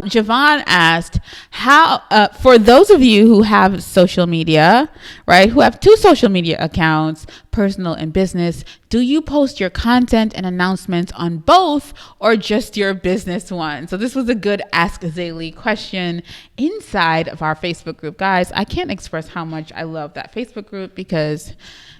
Javon asked, how, for those of you who have social media, right, who have two social media accounts, personal and business, do you post your content and announcements on both or just your business one? So this was a good Ask XayLi question inside of our Facebook group. Guys, I can't express how much I love that Facebook group because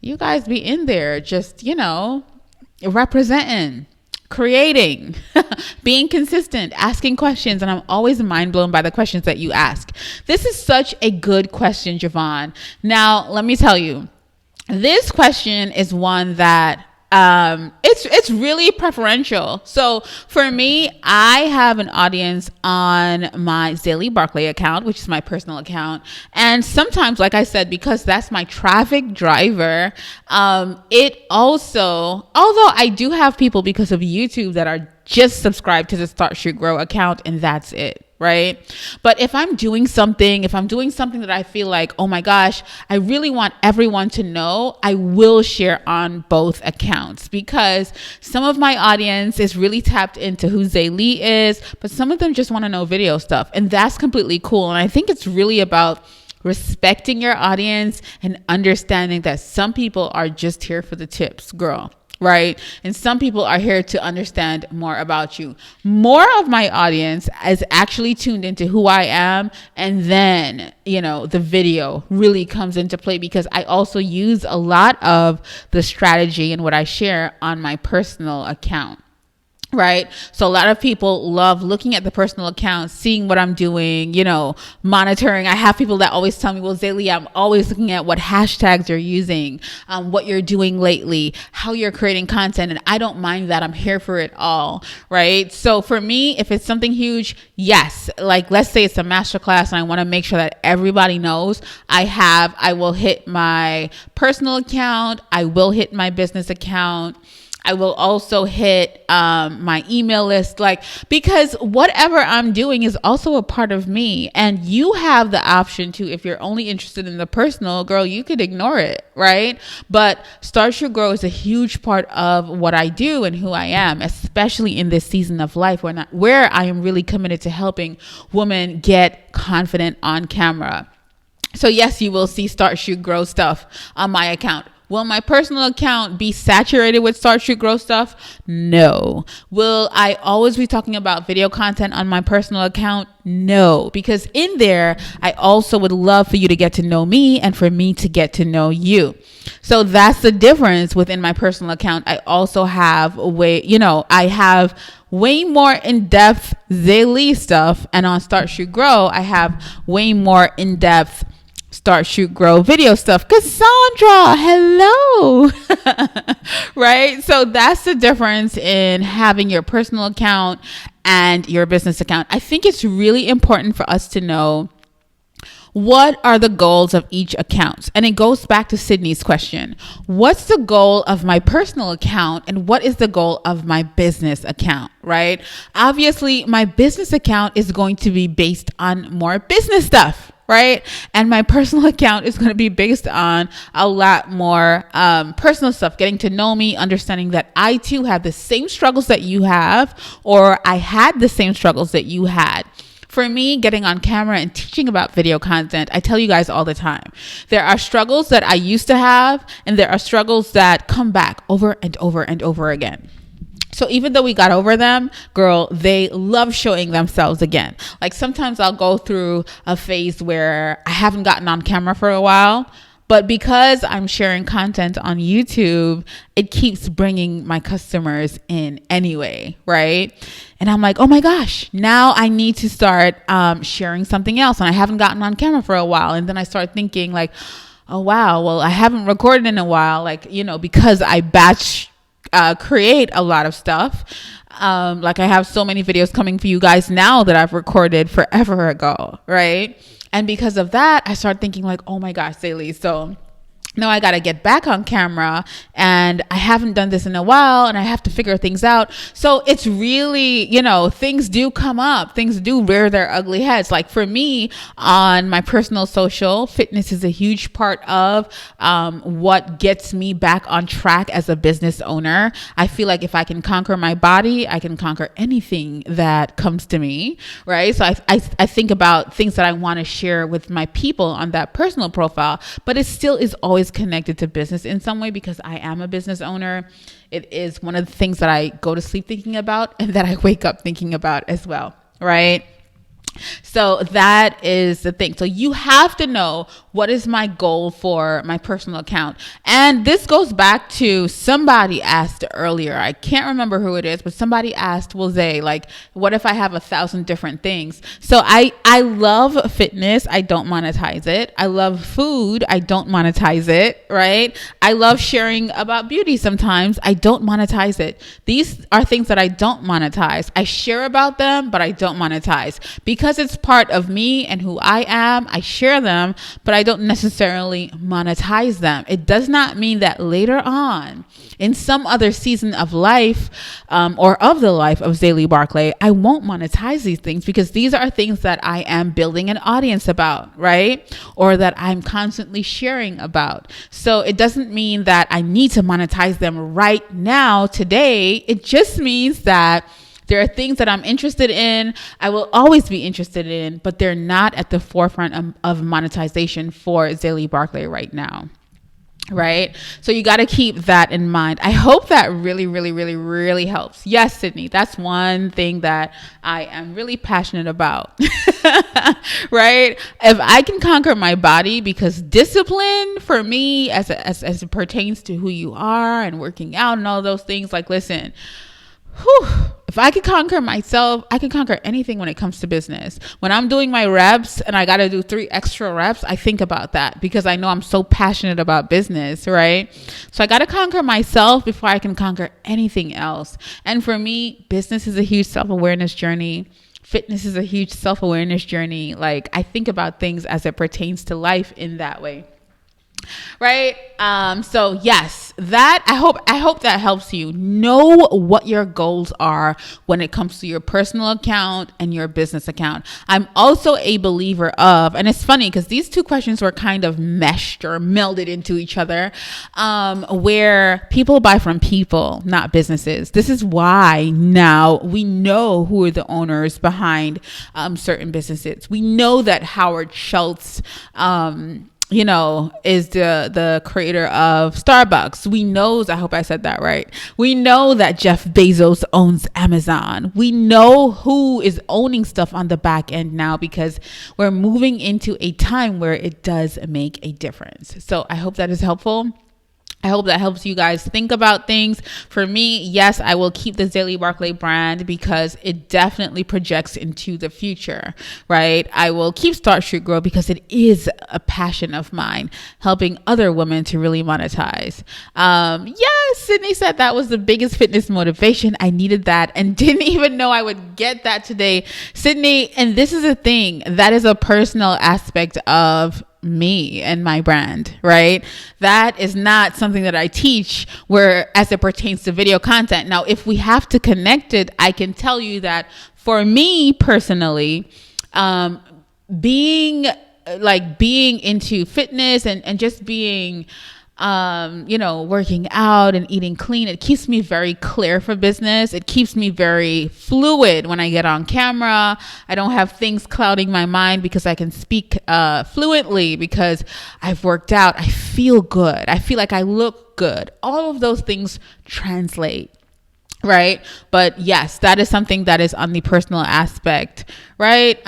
you guys be in there just, representing, creating, being consistent, asking questions. And I'm always mind blown by the questions that you ask. This is such a good question, Javon. Now, let me tell you, this question is one that it's really preferential. So for me, I have an audience on my XayLi Barclay account, which is my personal account. And sometimes, like I said, because that's my traffic driver, it also, although I do have people because of YouTube that are just subscribed to the Start Shoot Grow account and that's it. Right? But if I'm doing something that I feel like, oh my gosh, I really want everyone to know, I will share on both accounts because some of my audience is really tapped into who XayLi is, but some of them just want to know video stuff. And that's completely cool. And I think it's really about respecting your audience and understanding that some people are just here for the tips, girl. Right? And some people are here to understand more about you. More of my audience is actually tuned into who I am. And then, the video really comes into play because I also use a lot of the strategy and what I share on my personal account. Right. So a lot of people love looking at the personal account, seeing what I'm doing, monitoring. I have people that always tell me, well, XayLi, I'm always looking at what hashtags you're using, what you're doing lately, how you're creating content. And I don't mind that. I'm here for it all. Right. So for me, if it's something huge, yes. Like let's say it's a masterclass and I want to make sure that everybody knows I will hit my personal account. I will hit my business account. I will also hit my email list, because whatever I'm doing is also a part of me. And you have the option to, if you're only interested in the personal, girl, you could ignore it, right? But Start Shoot Grow is a huge part of what I do and who I am, especially in this season of life where I am really committed to helping women get confident on camera. So yes, you will see Start Shoot Grow stuff on my account. Will my personal account be saturated with Start Shoot Grow stuff? No. Will I always be talking about video content on my personal account? No, because in there, I also would love for you to get to know me and for me to get to know you. So that's the difference within my personal account. I also have way more in-depth XayLi stuff. And on Start Shoot Grow, I have way more in-depth Start Shoot Grow video stuff. Cassandra, hello. Right? So that's the difference in having your personal account and your business account. I think it's really important for us to know what are the goals of each account? And it goes back to Sydney's question. What's the goal of my personal account and what is the goal of my business account, right? Obviously, my business account is going to be based on more business stuff, right? And my personal account is going to be based on a lot more personal stuff, getting to know me, understanding that I too have the same struggles that you have, or I had the same struggles that you had. For me, getting on camera and teaching about video content, I tell you guys all the time, there are struggles that I used to have, and there are struggles that come back over and over and over again. So even though we got over them, girl, they love showing themselves again. Like sometimes I'll go through a phase where I haven't gotten on camera for a while, but because I'm sharing content on YouTube, it keeps bringing my customers in anyway, right? And I'm like, oh my gosh, now I need to start sharing something else. And I haven't gotten on camera for a while. And then I start thinking like, oh, wow, well, I haven't recorded in a while, because I batch create a lot of stuff. I have so many videos coming for you guys now that I've recorded forever ago, right? And because of that, I started thinking like, oh my gosh, XayLi. So now I got to get back on camera and I haven't done this in a while and I have to figure things out. So it's really, things do come up. Things do rear their ugly heads. Like for me on my personal social, fitness is a huge part of what gets me back on track as a business owner. I feel like if I can conquer my body, I can conquer anything that comes to me, right? So I think about things that I want to share with my people on that personal profile, but it still is always connected to business in some way because I am a business owner. It is one of the things that I go to sleep thinking about and that I wake up thinking about as well, right? So that is the thing. So you have to know, what is my goal for my personal account? And this goes back to somebody asked earlier. I can't remember who it is, but somebody asked, well, Zay, like, what if I have 1,000 different things? So I love fitness. I don't monetize it. I love food. I don't monetize it, right? I love sharing about beauty sometimes. I don't monetize it. These are things that I don't monetize. I share about them, but I don't monetize because it's part of me and who I am. I share them, but I don't necessarily monetize them. It does not mean that later on in some other season of life or of the life of XayLi Barclay, I won't monetize these things because these are things that I am building an audience about, right? Or that I'm constantly sharing about. So it doesn't mean that I need to monetize them right now, today. It just means that there are things that I'm interested in, I will always be interested in, but they're not at the forefront of monetization for XayLi Barclay right now. Right? So you got to keep that in mind. I hope that really, really, really, really helps. Yes, Sydney, that's one thing that I am really passionate about. Right? If I can conquer my body, because discipline for me as it pertains to who you are and working out and all those things, like, listen, if I could conquer myself, I can conquer anything when it comes to business. When I'm doing my reps and I got to do 3 extra reps, I think about that because I know I'm so passionate about business, right? So I got to conquer myself before I can conquer anything else. And for me, business is a huge self-awareness journey. Fitness is a huge self-awareness journey. Like, I think about things as it pertains to life in that way. Right. So yes, that I hope that helps you know what your goals are when it comes to your personal account and your business account. I'm also a believer of, and it's funny because these two questions were kind of meshed or melded into each other, where people buy from people, not businesses. This is why now we know who are the owners behind certain businesses. We know that Howard Schultz, is the creator of Starbucks. We know, I hope I said that right. We know that Jeff Bezos owns Amazon. We know who is owning stuff on the back end now because we're moving into a time where it does make a difference. So I hope that is helpful. I hope that helps you guys think about things. For me, yes, I will keep the XayLi Barclay brand because it definitely projects into the future, right? I will keep Start Shoot Grow because it is a passion of mine, helping other women to really monetize. Yes, Sydney said that was the biggest fitness motivation. I needed that and didn't even know I would get that today. Sydney, and this is a thing that is a personal aspect of me and my brand, right? That is not something that I teach where as it pertains to video content. Now, if we have to connect it, I can tell you that for me personally, being into fitness and just being working out and eating clean, it keeps me very clear for business. It keeps me very fluid when I get on camera. I don't have things clouding my mind because I can speak fluently because I've worked out. I feel good. I feel like I look good. All of those things translate. Right. But yes, that is something that is on the personal aspect. Right.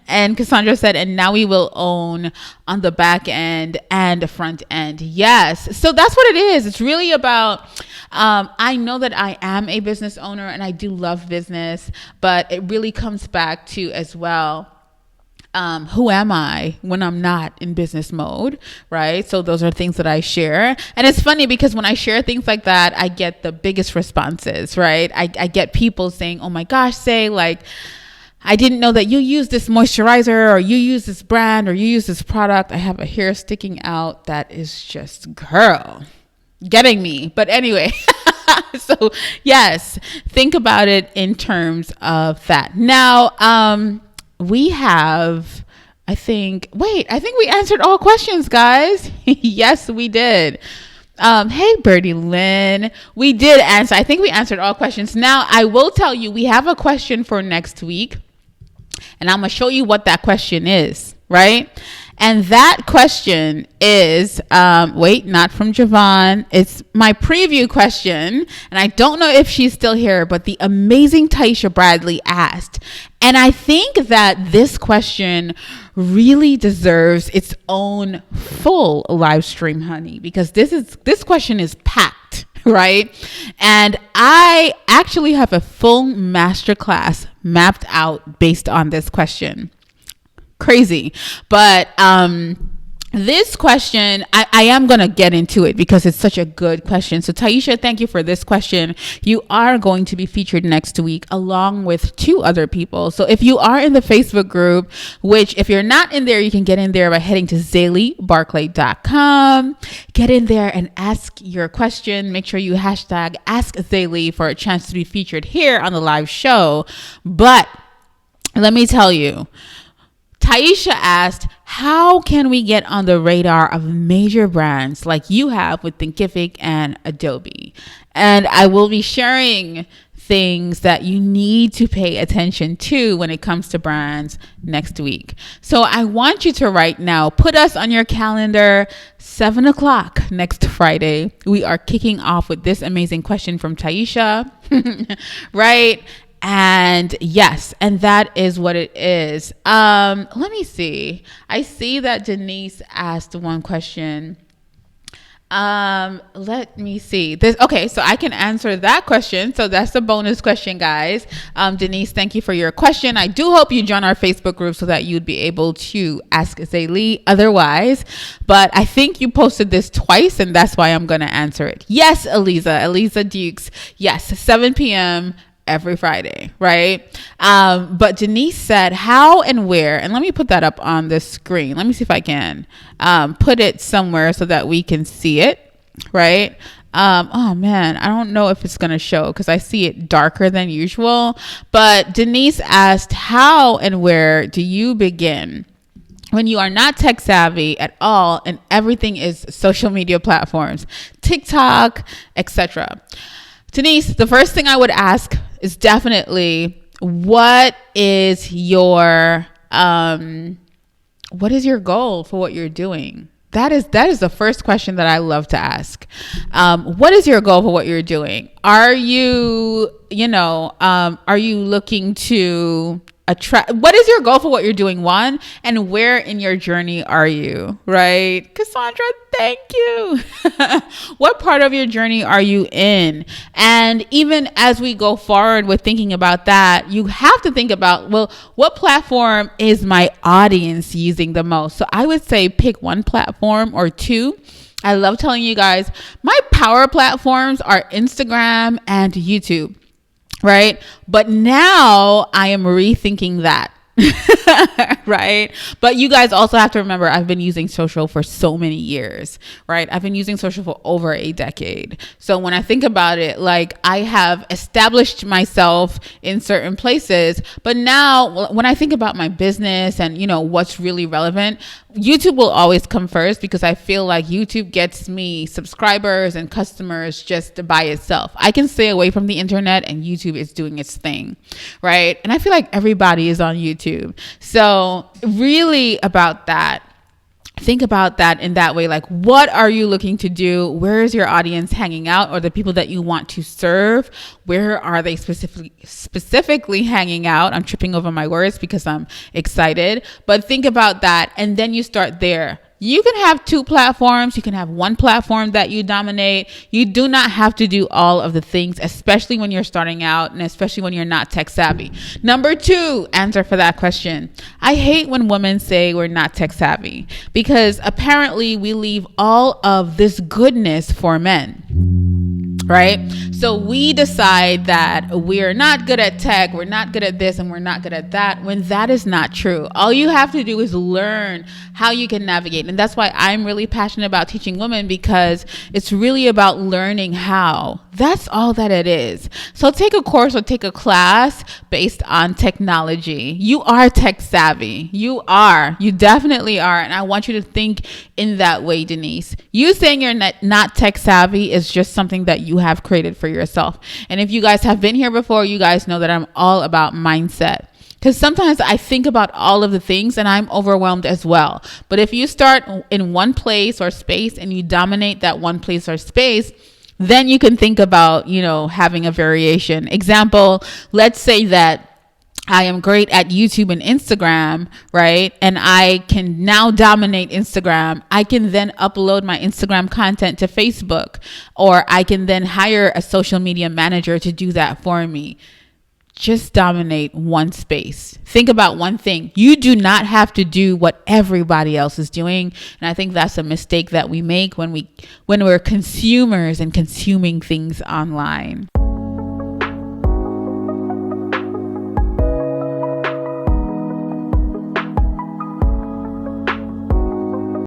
And Cassandra said, and now we will own on the back end and the front end. Yes. So that's what it is. It's really about, I know that I am a business owner and I do love business, but it really comes back to as well, who am I when I'm not in business mode, right? So those are things that I share. And it's funny because when I share things like that, I get the biggest responses, right? I get people saying, oh my gosh, say like, I didn't know that you use this moisturizer, or you use this brand, or you use this product. I have a hair sticking out that is just, girl, getting me. But anyway, so yes, think about it in terms of that. Now, we have, I think we answered all questions, guys. Yes, we did. Hey, Birdie Lynn, we did answer. I think we answered all questions. Now, I will tell you, we have a question for next week, and I'm going to show you what that question is, right? And that question is, not from Javon. It's my preview question. And I don't know if she's still here, but the amazing Taisha Bradley asked. And I think that this question really deserves its own full live stream, honey, because this question is packed, right? And I actually have a full masterclass mapped out based on this question. Crazy. But this question, I am going to get into it because it's such a good question. So Taisha, thank you for this question. You are going to be featured next week along with 2 other people. So if you are in the Facebook group, which if you're not in there, you can get in there by heading to XayLiBarclay.com. Get in there and ask your question. Make sure you hashtag Ask XayLi for a chance to be featured here on the live show. But let me tell you, Taisha asked, how can we get on the radar of major brands like you have with Thinkific and Adobe? And I will be sharing things that you need to pay attention to when it comes to brands next week. So I want you to right now put us on your calendar, 7:00 next Friday. We are kicking off with this amazing question from Taisha, right? And yes, and that is what it is. Let me see. I see that Denise asked one question. Let me see this. Okay, so I can answer that question. So that's the bonus question, guys. Denise, thank you for your question. I do hope you join our Facebook group so that you'd be able to ask XayLi otherwise. But I think you posted this twice, and that's why I'm going to answer it. Yes, Eliza Dukes. Yes, 7 p.m. every Friday, right? But Denise said, how and where, and let me put that up on the screen. Let me see if I can put it somewhere so that we can see it, right? Oh man, I don't know if it's going to show because I see it darker than usual. But Denise asked, how and where do you begin when you are not tech savvy at all and everything is social media platforms, TikTok, etc.? Denise, the first thing I would ask is definitely, what is your goal for what you're doing? That is the first question that I love to ask. What is your goal for what you're doing? Are you looking to what is your goal for what you're doing, one, and where in your journey are you, right? Cassandra, thank you. What part of your journey are you in? And even as we go forward with thinking about that, you have to think about, well, what platform is my audience using the most? So I would say pick one platform or 2. I love telling you guys, my power platforms are Instagram and YouTube. Right? But now I am rethinking that. Right? But you guys also have to remember, I've been using social for so many years, right? I've been using social for over a decade. So when I think about it, like, I have established myself in certain places, but now when I think about my business and, what's really relevant, YouTube will always come first because I feel like YouTube gets me subscribers and customers just by itself. I can stay away from the internet and YouTube is doing its thing, right? And I feel like everybody is on YouTube. So really about that, think about that in that way. Like, what are you looking to do? Where is your audience hanging out, or the people that you want to serve? Where are they specifically hanging out? I'm tripping over my words because I'm excited, but think about that. And then you start there. You can have 2 platforms. You can have 1 platform that you dominate. You do not have to do all of the things, especially when you're starting out and especially when you're not tech savvy. Number 2, answer for that question. I hate when women say we're not tech savvy because apparently we leave all of this goodness for men. right? So we decide that we're not good at tech, we're not good at this, and we're not good at that, when that is not true. All you have to do is learn how you can navigate. And that's why I'm really passionate about teaching women, because it's really about learning how. That's all that it is. So take a course or take a class based on technology. You are tech savvy. You definitely are. And I want you to think in that way, Denise. You saying you're not tech savvy is just something that you have created for yourself. And if you guys have been here before, you guys know that I'm all about mindset. Because sometimes I think about all of the things and I'm overwhelmed as well. But if you start in one place or space and you dominate that one place or space, then you can think about, having a variation. Example, let's say that I am great at YouTube and Instagram, right? And I can now dominate Instagram. I can then upload my Instagram content to Facebook, or I can then hire a social media manager to do that for me. Just dominate one space. Think about one thing. You do not have to do what everybody else is doing. And I think that's a mistake that we make when we're consumers and consuming things online.